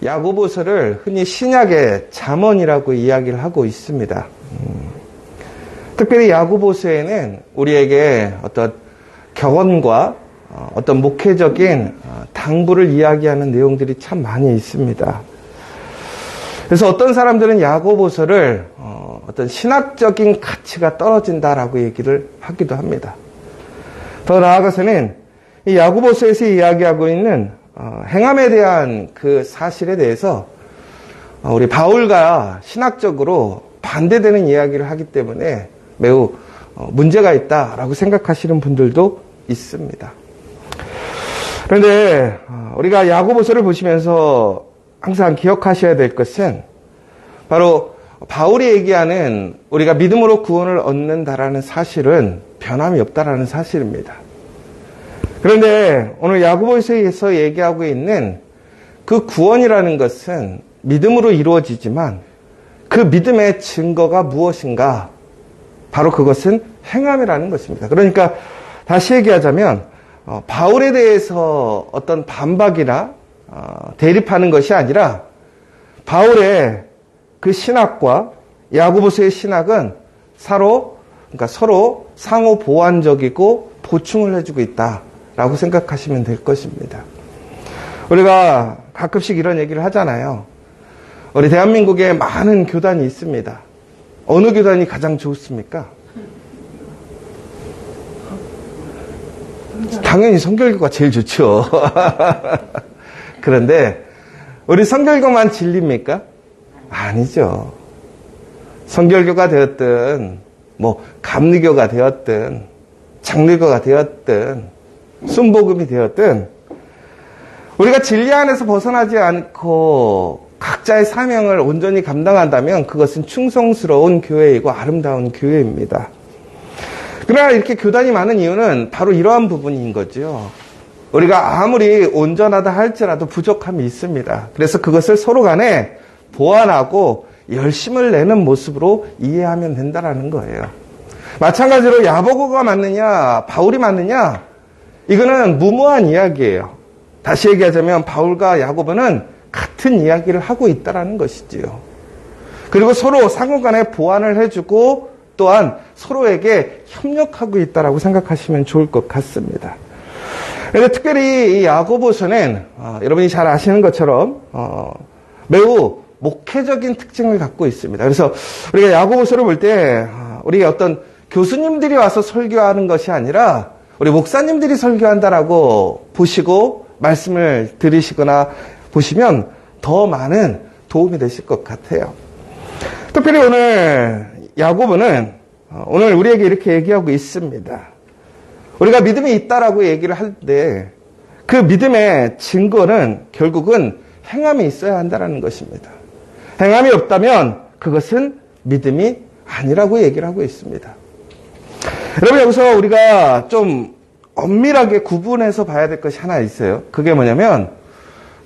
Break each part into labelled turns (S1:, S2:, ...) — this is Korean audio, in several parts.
S1: 야고보서를 흔히 신약의 잠언이라고 이야기를 하고 있습니다. 특별히 야고보서에는 우리에게 어떤 격언과 어떤 목회적인 당부를 이야기하는 내용들이 참 많이 있습니다. 그래서 어떤 사람들은 야고보서를 어떤 신학적인 가치가 떨어진다라고 얘기를 하기도 합니다. 더 나아가서는 이 야고보서에서 이야기하고 있는 행함에 대한 그 사실에 대해서 우리 바울과 신학적으로 반대되는 이야기를 하기 때문에 매우 문제가 있다라고 생각하시는 분들도 있습니다. 그런데 우리가 야고보서를 보시면서 항상 기억하셔야 될 것은 바로 바울이 얘기하는 우리가 믿음으로 구원을 얻는다라는 사실은 변함이 없다라는 사실입니다. 그런데 오늘 야고보서에서 얘기하고 있는 그 구원이라는 것은 믿음으로 이루어지지만 그 믿음의 증거가 무엇인가? 바로 그것은 행함이라는 것입니다. 그러니까 다시 얘기하자면 바울에 대해서 어떤 반박이나 대립하는 것이 아니라 바울의 그 신학과 야고보서의 신학은 서로 상호 보완적이고 보충을 해주고 있다라고 생각하시면 될 것입니다. 우리가 가끔씩 이런 얘기를 하잖아요. 우리 대한민국에 많은 교단이 있습니다. 어느 교단이 가장 좋습니까? 당연히 성결교가 제일 좋죠. 그런데 우리 성결교만 진리입니까? 아니죠. 성결교가 되었든 감리교가 되었든 장로교가 되었든 순복음이 되었든 우리가 진리 안에서 벗어나지 않고 각자의 사명을 온전히 감당한다면 그것은 충성스러운 교회이고 아름다운 교회입니다. 그러나 이렇게 교단이 많은 이유는 바로 이러한 부분인 거죠. 우리가 아무리 온전하다 할지라도 부족함이 있습니다. 그래서 그것을 서로 간에 보완하고 열심을 내는 모습으로 이해하면 된다라는 거예요. 마찬가지로 야고보가 맞느냐 바울이 맞느냐 이거는 무모한 이야기예요. 다시 얘기하자면 바울과 야고보는 같은 이야기를 하고 있다라는 것이지요. 그리고 서로 상호간에 보완을 해주고 또한 서로에게 협력하고 있다라고 생각하시면 좋을 것 같습니다. 그런데 특별히 이 야고보서는 여러분이 잘 아시는 것처럼 매우 목회적인 특징을 갖고 있습니다. 그래서 우리가 야고보서를 볼 때 우리 어떤 교수님들이 와서 설교하는 것이 아니라 우리 목사님들이 설교한다라고 보시고 말씀을 들으시거나 보시면 더 많은 도움이 되실 것 같아요. 특별히 오늘 야고보는 오늘 우리에게 이렇게 얘기하고 있습니다. 우리가 믿음이 있다라고 얘기를 할 때 그 믿음의 증거는 결국은 행함이 있어야 한다는 것입니다. 행함이 없다면 그것은 믿음이 아니라고 얘기를 하고 있습니다. 여러분 여기서 우리가 좀 엄밀하게 구분해서 봐야 될 것이 하나 있어요. 그게 뭐냐면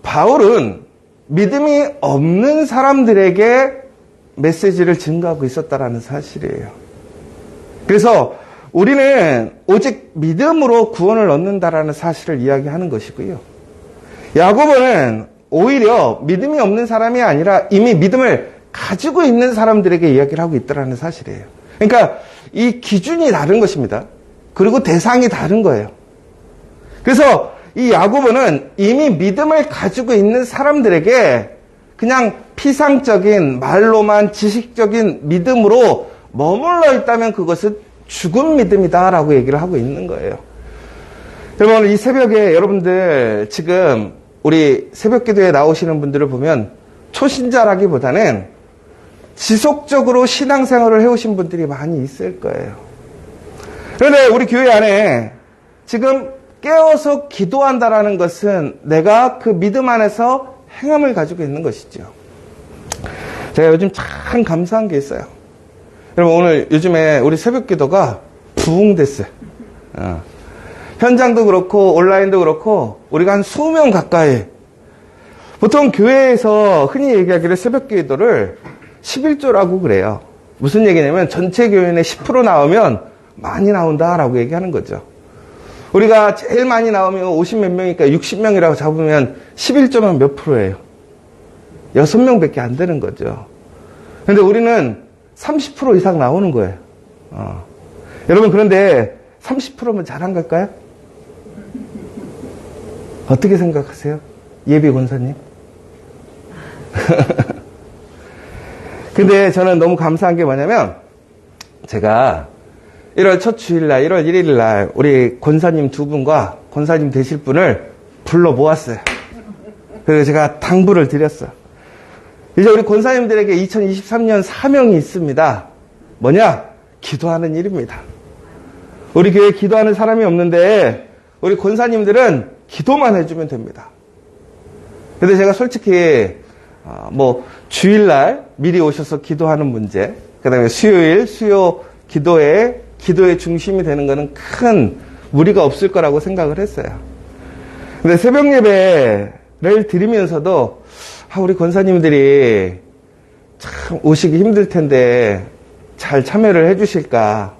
S1: 바울은 믿음이 없는 사람들에게 메시지를 증거하고 있었다라는 사실이에요. 그래서 우리는 오직 믿음으로 구원을 얻는다라는 사실을 이야기하는 것이고요. 야고보는 오히려 믿음이 없는 사람이 아니라 이미 믿음을 가지고 있는 사람들에게 이야기를 하고 있다라는 사실이에요. 그러니까 이 기준이 다른 것입니다. 그리고 대상이 다른 거예요. 그래서 이 야고보는 이미 믿음을 가지고 있는 사람들에게 그냥 피상적인 말로만 지식적인 믿음으로 머물러 있다면 그것은 죽은 믿음이다라고 얘기를 하고 있는 거예요. 여러분 이 새벽에 여러분들 지금 우리 새벽 기도에 나오시는 분들을 보면 초신자라기보다는 지속적으로 신앙생활을 해오신 분들이 많이 있을 거예요. 그런데 우리 교회 안에 지금 깨어서 기도한다라는 것은 내가 그 믿음 안에서 행함을 가지고 있는 것이죠. 제가 요즘 참 감사한 게 있어요. 여러분 오늘 요즘에 우리 새벽 기도가 부흥됐어요. 현장도 그렇고 온라인도 그렇고 우리가 한 20명 가까이 보통 교회에서 흔히 얘기하기를 새벽 기도를 11조라고 그래요. 무슨 얘기냐면 전체 교인의 10% 나오면 많이 나온다라고 얘기하는 거죠. 우리가 제일 많이 나오면 50몇 명이니까 60명이라고 잡으면 11조면 몇 프로예요? 6명밖에 안 되는 거죠. 근데 우리는 30% 이상 나오는 거예요. 여러분, 그런데 30%면 잘한 걸까요? 어떻게 생각하세요? 예비 권사님? 근데 저는 너무 감사한 게 뭐냐면, 제가 1월 첫 주일날, 1월 1일날 우리 권사님 두 분과 권사님 되실 분을 불러 모았어요. 그래서 제가 당부를 드렸어요. 이제 우리 권사님들에게 2023년 사명이 있습니다. 뭐냐? 기도하는 일입니다. 우리 교회에 기도하는 사람이 없는데 우리 권사님들은 기도만 해주면 됩니다. 근데 제가 솔직히 주일날 미리 오셔서 기도하는 문제, 그 다음에 수요일 수요 기도의 중심이 되는 것은 큰 무리가 없을 거라고 생각을 했어요. 근데 새벽 예배를 드리면서도 우리 권사님들이 참 오시기 힘들 텐데 잘 참여를 해 주실까,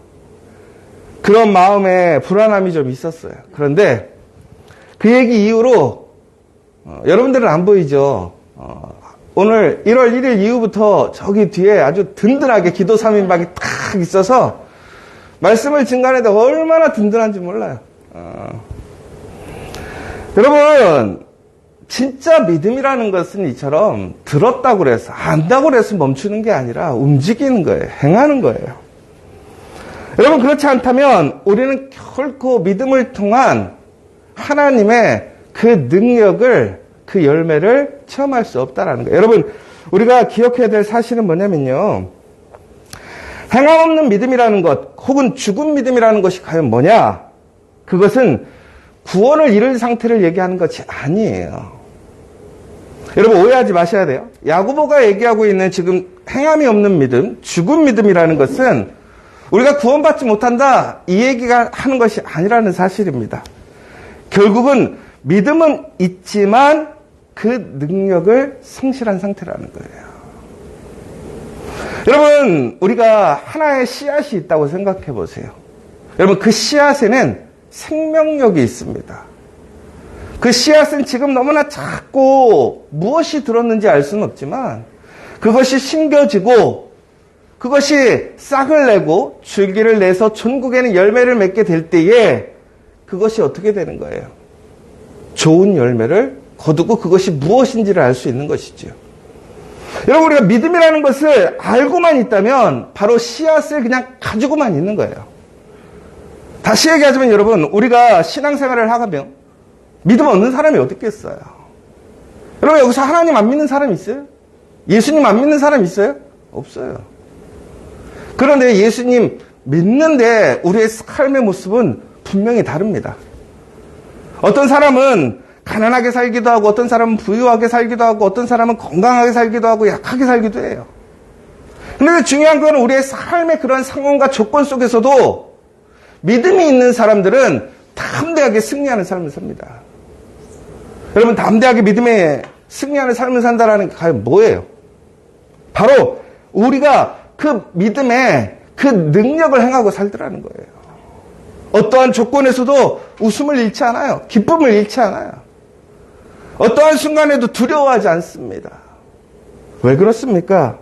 S1: 그런 마음에 불안함이 좀 있었어요. 그런데 그 얘기 이후로 여러분들은 안 보이죠? 오늘 1월 1일 이후부터 저기 뒤에 아주 든든하게 기도 3인방이 탁 있어서 말씀을 증가해도 얼마나 든든한지 몰라요. 여러분, 진짜 믿음이라는 것은 이처럼 들었다고 그래서, 안다고 그래서 멈추는 게 아니라 움직이는 거예요. 행하는 거예요. 여러분, 그렇지 않다면 우리는 결코 믿음을 통한 하나님의 그 능력을, 그 열매를 체험할 수 없다라는 거예요. 여러분, 우리가 기억해야 될 사실은 뭐냐면요, 행함 없는 믿음이라는 것, 혹은 죽은 믿음이라는 것이 과연 뭐냐? 그것은 구원을 이룰 상태를 얘기하는 것이 아니에요. 여러분, 오해하지 마셔야 돼요. 야고보가 얘기하고 있는 지금 행함이 없는 믿음, 죽은 믿음이라는 것은 우리가 구원받지 못한다, 이 얘기가 하는 것이 아니라는 사실입니다. 결국은 믿음은 있지만 그 능력을 성실한 상태라는 거예요. 여러분, 우리가 하나의 씨앗이 있다고 생각해 보세요. 여러분, 그 씨앗에는 생명력이 있습니다. 그 씨앗은 지금 너무나 작고 무엇이 들었는지 알 수는 없지만 그것이 심겨지고 그것이 싹을 내고 줄기를 내서 전국에는 열매를 맺게 될 때에 그것이 어떻게 되는 거예요? 좋은 열매를 거두고 그것이 무엇인지를 알 수 있는 것이죠. 여러분, 우리가 믿음이라는 것을 알고만 있다면 바로 씨앗을 그냥 가지고만 있는 거예요. 다시 얘기하자면 여러분, 우리가 신앙생활을 하면 믿음 없는 사람이 어디 있겠어요? 여러분, 여기서 하나님 안 믿는 사람 있어요? 예수님 안 믿는 사람 있어요? 없어요. 그런데 예수님 믿는데 우리의 삶의 모습은 분명히 다릅니다. 어떤 사람은 가난하게 살기도 하고, 어떤 사람은 부유하게 살기도 하고, 어떤 사람은 건강하게 살기도 하고, 약하게 살기도 해요. 근데 중요한 건 우리의 삶의 그런 상황과 조건 속에서도 믿음이 있는 사람들은 담대하게 승리하는 삶을 삽니다. 여러분, 담대하게 믿음에 승리하는 삶을 산다라는 게 과연 뭐예요? 바로 우리가 그 믿음에 그 능력을 행하고 살더라는 거예요. 어떠한 조건에서도 웃음을 잃지 않아요. 기쁨을 잃지 않아요. 어떠한 순간에도 두려워하지 않습니다. 왜 그렇습니까?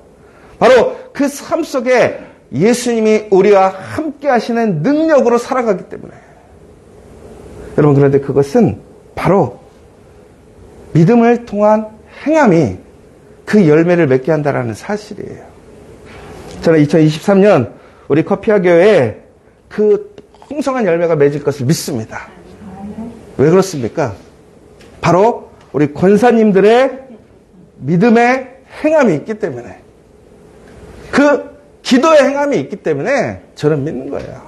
S1: 바로 그 삶 속에 예수님이 우리와 함께 하시는 능력으로 살아가기 때문에. 여러분, 그런데 그것은 바로 믿음을 통한 행함이 그 열매를 맺게 한다는 사실이에요. 저는 2023년 우리 커피아 교회에 그 풍성한 열매가 맺을 것을 믿습니다. 왜 그렇습니까? 바로 우리 권사님들의 믿음의 행함이 있기 때문에, 그 기도의 행함이 있기 때문에 저는 믿는 거예요.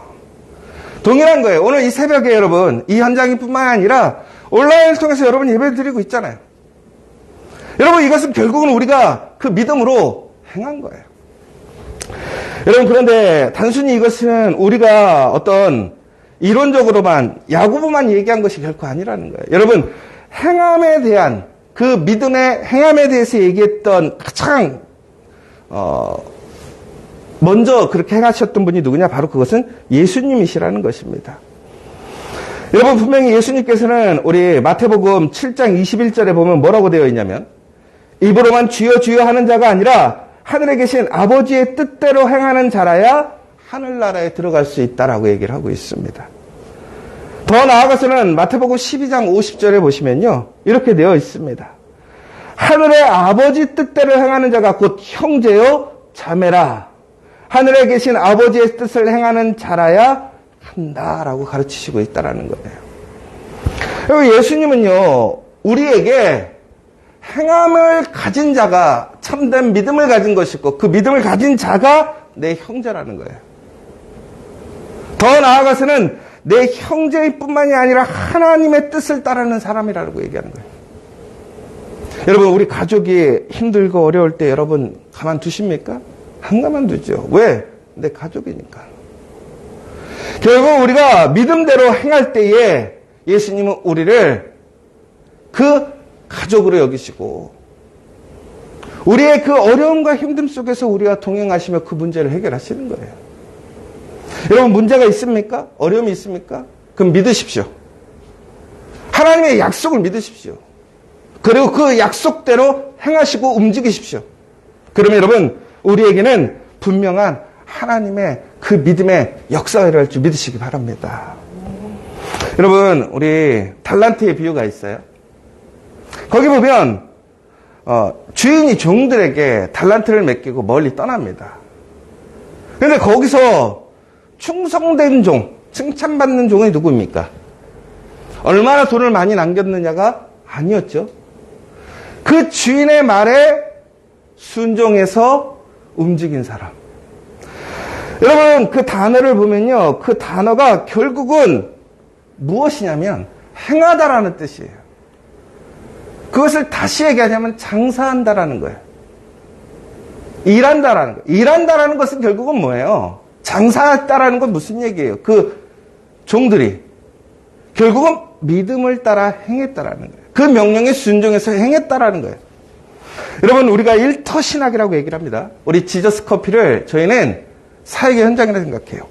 S1: 동일한 거예요. 오늘 이 새벽에 여러분, 이 현장이 뿐만 아니라 온라인을 통해서 여러분 예배를 드리고 있잖아요. 여러분, 이것은 결국은 우리가 그 믿음으로 행한 거예요. 여러분, 그런데 단순히 이것은 우리가 어떤 이론적으로만, 야고보만 얘기한 것이 결코 아니라는 거예요. 여러분, 행함에 대한, 그 믿음의 행함에 대해서 얘기했던 가장 먼저 그렇게 행하셨던 분이 누구냐? 바로 그것은 예수님이시라는 것입니다. 여러분, 분명히 예수님께서는 우리 마태복음 7장 21절에 보면 뭐라고 되어 있냐면, 입으로만 주여 주여 하는 자가 아니라 하늘에 계신 아버지의 뜻대로 행하는 자라야 하늘나라에 들어갈 수 있다라고 얘기를 하고 있습니다. 더 나아가서는 마태복음 12장 50절에 보시면요, 이렇게 되어 있습니다. 하늘의 아버지 뜻대로 행하는 자가 곧 형제요 자매라. 하늘에 계신 아버지의 뜻을 행하는 자라야 한다라고 가르치시고 있다라는 거예요. 그리고 예수님은요, 우리에게 행함을 가진 자가 참된 믿음을 가진 것이고 그 믿음을 가진 자가 내 형제라는 거예요. 더 나아가서는 내 형제일 뿐만이 아니라 하나님의 뜻을 따르는 사람이라고 얘기하는 거예요. 여러분, 우리 가족이 힘들고 어려울 때 여러분 가만두십니까? 안 가만두죠. 왜? 내 가족이니까. 결국 우리가 믿음대로 행할 때에 예수님은 우리를 그 가족으로 여기시고 우리의 그 어려움과 힘듦 속에서 우리와 동행하시며 그 문제를 해결하시는 거예요. 여러분, 문제가 있습니까? 어려움이 있습니까? 그럼 믿으십시오. 하나님의 약속을 믿으십시오. 그리고 그 약속대로 행하시고 움직이십시오. 그러면 여러분, 우리에게는 분명한 하나님의 그 믿음의 역사가 일어날 줄 믿으시기 바랍니다. 여러분, 우리 달란트의 비유가 있어요. 거기 보면 주인이 종들에게 달란트를 맡기고 멀리 떠납니다. 그런데 거기서 충성된 종, 칭찬받는 종이 누구입니까? 얼마나 돈을 많이 남겼느냐가 아니었죠. 그 주인의 말에 순종해서 움직인 사람. 여러분, 그 단어를 보면요, 그 단어가 결국은 무엇이냐면 행하다라는 뜻이에요. 그것을 다시 얘기하자면 장사한다라는 거예요. 일한다라는 거예요. 일한다라는 것은 결국은 뭐예요? 장사했다라는 건 무슨 얘기예요? 그 종들이 결국은 믿음을 따라 행했다라는 거예요. 그 명령에 순종해서 행했다라는 거예요. 여러분, 우리가 일터신학이라고 얘기를 합니다. 우리 지저스 커피를 저희는 사역의 현장이라 생각해요.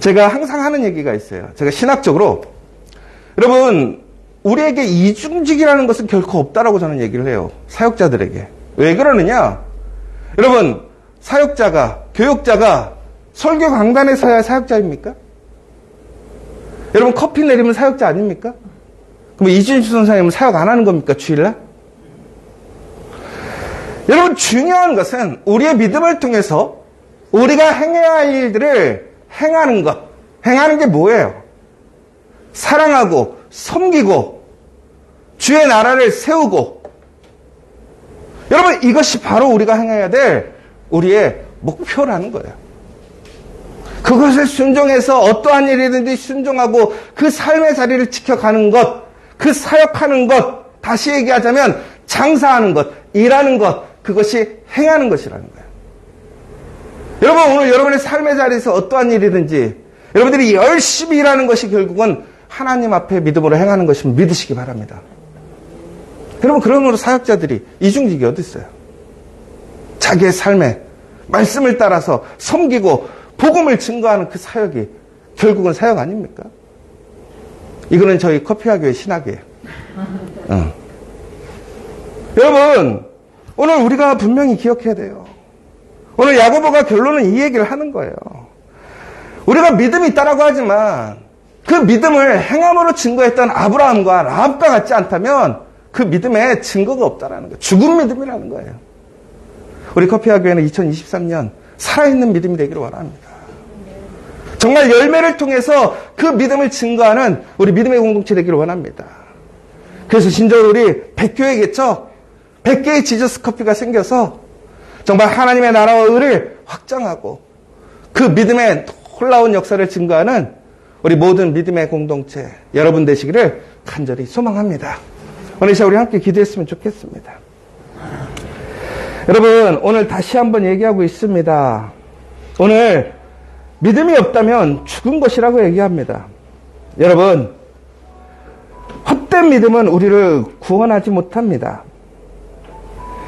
S1: 제가 항상 하는 얘기가 있어요. 제가 신학적으로, 여러분, 우리에게 이중직이라는 것은 결코 없다라고 저는 얘기를 해요. 사역자들에게. 왜 그러느냐? 여러분, 사역자가, 교육자가 설교 강단에 서야 사역자입니까? 여러분, 커피 내리면 사역자 아닙니까? 그럼 이준수 선생님은 사역 안 하는 겁니까? 주일날? 여러분, 중요한 것은 우리의 믿음을 통해서 우리가 행해야 할 일들을 행하는 것. 행하는 게 뭐예요? 사랑하고 섬기고 주의 나라를 세우고. 여러분, 이것이 바로 우리가 행해야 될 우리의 목표라는 거예요. 그것을 순종해서 어떠한 일이든지 순종하고 그 삶의 자리를 지켜가는 것, 그 사역하는 것, 다시 얘기하자면 장사하는 것, 일하는 것, 그것이 행하는 것이라는 거예요. 여러분, 오늘 여러분의 삶의 자리에서 어떠한 일이든지 여러분들이 열심히 일하는 것이 결국은 하나님 앞에 믿음으로 행하는 것임을 믿으시기 바랍니다. 여러분, 그러므로 사역자들이 이중직이 어디 있어요? 자기의 삶에 말씀을 따라서 섬기고 복음을 증거하는 그 사역이 결국은 사역 아닙니까? 이거는 저희 커피학교의 신학이에요. 여러분, 오늘 우리가 분명히 기억해야 돼요. 오늘 야고보가 결론은 이 얘기를 하는 거예요. 우리가 믿음이 있다라고 하지만 그 믿음을 행함으로 증거했던 아브라함과 라합과 같지 않다면 그 믿음에 증거가 없다라는 거예요. 죽은 믿음이라는 거예요. 우리 커피학교에는 2023년 살아있는 믿음이 되기를 원합니다. 정말 열매를 통해서 그 믿음을 증거하는 우리 믿음의 공동체 되기를 원합니다. 그래서 진짜로 우리 100교회겠죠? 100개의 지저스 커피가 생겨서 정말 하나님의 나라와 의를 확장하고 그 믿음의 놀라운 역사를 증거하는 우리 모든 믿음의 공동체 여러분 되시기를 간절히 소망합니다. 오늘 이 시간 우리 함께 기도했으면 좋겠습니다. 여러분, 오늘 다시 한번 얘기하고 있습니다. 오늘 믿음이 없다면 죽은 것이라고 얘기합니다. 여러분, 헛된 믿음은 우리를 구원하지 못합니다.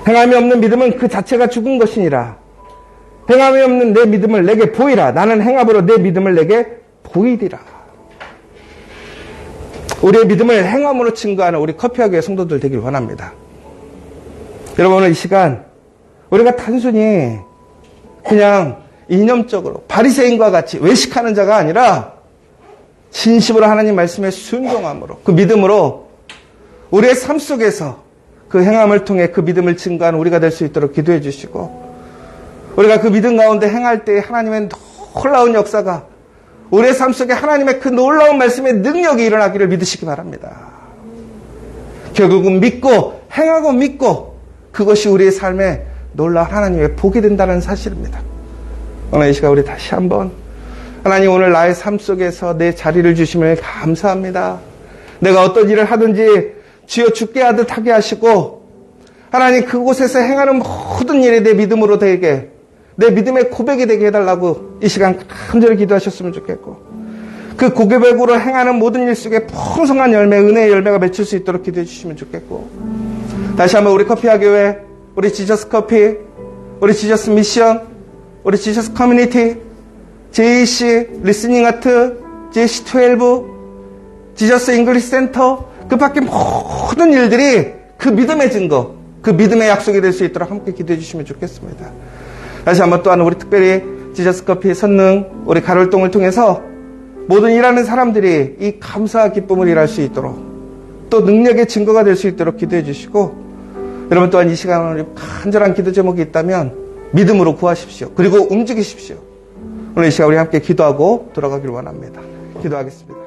S1: 행함이 없는 믿음은 그 자체가 죽은 것이니라. 행함이 없는 내 믿음을 내게 보이라. 나는 행함으로 내 믿음을 내게 보이리라. 우리의 믿음을 행함으로 증거하는 우리 커피학교의 성도들 되길 원합니다. 여러분, 오늘 이 시간 우리가 단순히 그냥 이념적으로 바리새인과 같이 외식하는 자가 아니라 진심으로 하나님 말씀에 순종함으로 그 믿음으로 우리의 삶 속에서 그 행함을 통해 그 믿음을 증거하는 우리가 될 수 있도록 기도해 주시고, 우리가 그 믿음 가운데 행할 때 하나님의 놀라운 역사가 우리의 삶 속에 하나님의 그 놀라운 말씀의 능력이 일어나기를 믿으시기 바랍니다. 결국은 믿고 행하고 믿고 그것이 우리의 삶에 놀라운 하나님의 복이 된다는 사실입니다. 오늘 이 시간 우리 다시 한번 하나님, 오늘 나의 삶 속에서 내 자리를 주심을 감사합니다. 내가 어떤 일을 하든지 주여 주께 하듯 하게 하시고, 하나님 그곳에서 행하는 모든 일이 내 믿음으로 되게, 내 믿음의 고백이 되게 해달라고 이 시간 간절히 기도하셨으면 좋겠고, 그 고백으로 행하는 모든 일 속에 풍성한 열매, 은혜의 열매가 맺힐 수 있도록 기도해 주시면 좋겠고, 다시 한번 우리 커피와 교회, 우리 지저스 커피, 우리 지저스 미션, 우리 지저스 커뮤니티, JC 리스닝 아트, JC12, 지저스 잉글리시 센터, 그 밖에 모든 일들이 그 믿음의 증거, 그 믿음의 약속이 될 수 있도록 함께 기도해 주시면 좋겠습니다. 다시 한번 또한 우리 특별히 지저스 커피 선능 우리 가롤동을 통해서 모든 일하는 사람들이 이 감사와 기쁨을 일할 수 있도록, 또 능력의 증거가 될 수 있도록 기도해 주시고, 여러분 또한 이 시간에 간절한 기도 제목이 있다면 믿음으로 구하십시오. 그리고 움직이십시오. 오늘 이 시간 우리 함께 기도하고 돌아가기를 원합니다. 기도하겠습니다.